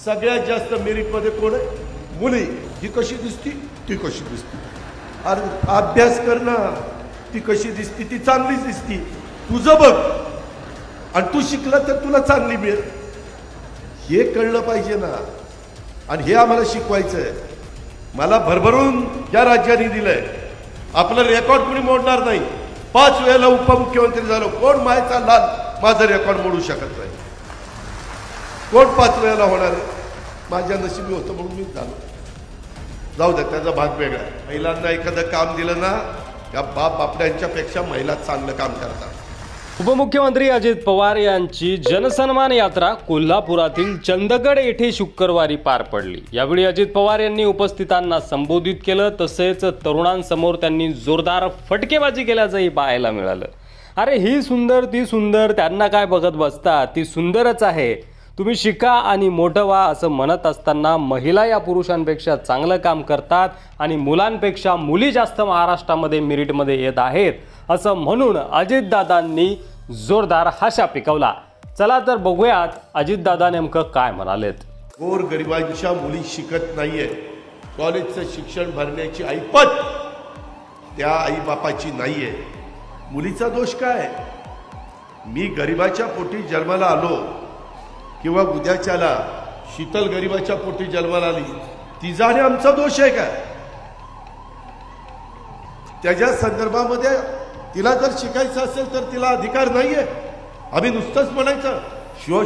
सगळ्यात जास्त मेरिटमध्ये कोण आहे? मुली. ही कशी दिसती? ती कशी दिसती? अरे अभ्यास कर ना, ती कशी दिसती? ती चांगलीच दिसती. तुझं बघ आणि तू शिकला तर तुला चांगली मिळेल. हे कळलं पाहिजे ना, आणि हे आम्हाला शिकवायचं आहे. मला भरभरून या राज्याने दिलंय. आपलं रेकॉर्ड कुणी मोडणार नाही. 5 वेळेला उपमुख्यमंत्री झालो. कोण मायचा लाल माझं रेकॉर्ड मोडू शकत नाही. कोण 5 वेळेला होणार आहे? माझ्या नशिबी होतं म्हणून मी झालो. जाऊ द्या, त्याचा भाग वेगळा. महिलांना एखादं काम दिलं ना, या बाप आपल्यापेक्षा महिला चांगलं काम करतात. उपमुख्यमंत्री अजित पवार यांची जनसन्मान यात्रा कोल्हापुरातील चंदगड येथे शुक्रवारी पार पडली. यावेळी अजित पवार यांनी उपस्थितांना संबोधित केलं. तसेच तरुणांसमोर त्यांनी जोरदार फटकेबाजी केल्याचंही पाहायला मिळालं. अरे ही सुंदर ती सुंदर, त्यांना काय बघत बसता, ती सुंदरच आहे, तुम्ही शिका आणि मोठं व्हा असं म्हणत असताना महिला या पुरुषांपेक्षा चांगलं काम करतात आणि मुलांपेक्षा मुली जास्त महाराष्ट्रामध्ये मेरिटमध्ये येत आहेत असं म्हणून अजितदादांनी जोरदार हाशा पिकवला. चला तर बघूयात अजितदादा नेमकं काय म्हणालेत. गोरगरिबांच्या मुली शिकत नाहीये. कॉलेजचं शिक्षण भरण्याची ऐपत त्या आईबापाची नाहीये. मुलीचा दोष काय? मी गरिबाच्या पोटी जन्माला आलो किंवा उद्याच्याला शीतल गरिबाच्या पोटी जन्माला आली, तिचा आणि आमचा दोष आहे काय? त्याच्या संदर्भामध्ये तिला जर शिकायचं असेल तर तिला अधिकार नाहीये. आम्ही नुसतंच म्हणायचं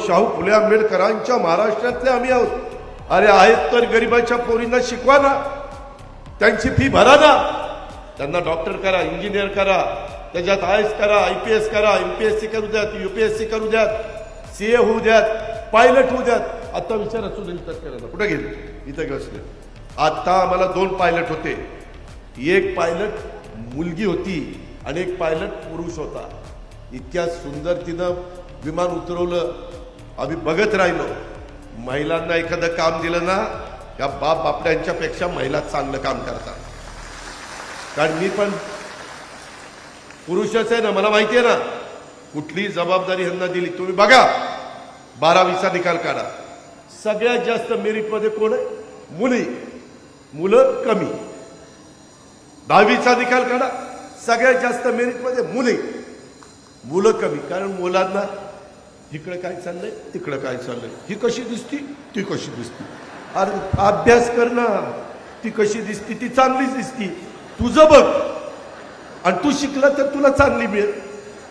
शाहू फुले आंबेडकरांच्या महाराष्ट्रातले आम्ही आहोत. अरे आहेत तर गरिबाच्या पोरींना शिकवा ना, त्यांची फी भरा ना, त्यांना डॉक्टर करा, इंजिनियर करा, त्याच्यात IAS करा, IPS करा, MPSC करू द्यात, UPSC करू द्यात, CA होऊ द्यात, पायलट होऊ द्यात. आता विचारा सुनील तटकरेंना कुठे गेले? इथं बसले. आता आम्हाला 2 पायलट होते. एक पायलट मुलगी होती आणि एक पायलट पुरुष होता. इतक्या सुंदर तिनं विमान उतरवलं, आम्ही बघत राहिलो. महिलांना एखादं काम दिलं ना, या बाप आपल्यापेक्षा महिला चांगलं काम करतात. कारण मी पण पुरुषच आहे ना, मला माहिती आहे ना कुठली जबाबदारी ह्यांना दिली. तुम्ही बघा 12वीचा निकाल काढा. सगळ्यात जास्त मेरिटमध्ये कोण आहे? मुली. मुलं कमी. 10वीचा निकाल काढा, सगळ्यात जास्त मेरिटमध्ये मुली, मुलं कमी. कारण मुलांना इकडं काय चाललंय, तिकडं काय चाललंय, ही कशी दिसती, ती कशी दिसती. अरे अभ्यास कर ना, ती कशी दिसती? ती चांगलीच दिसती. तुझं बघ आणि तू शिकला तर तुला चांगली मिळेल.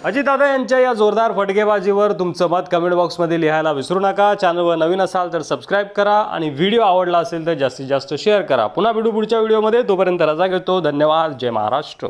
अजितदादा यांच्या या जोरदार फटकेबाजीवर तुमचं मत कमेंट बॉक्समध्ये लिहायला विसरू नका. चॅनलवर नवीन असाल तर सबस्क्राईब करा आणि व्हिडिओ आवडला असेल तर जास्तीत जास्त शेअर करा. पुन्हा भेटू पुढच्या व्हिडिओमध्ये. तोपर्यंत रजा घेतो. धन्यवाद. जय महाराष्ट्र.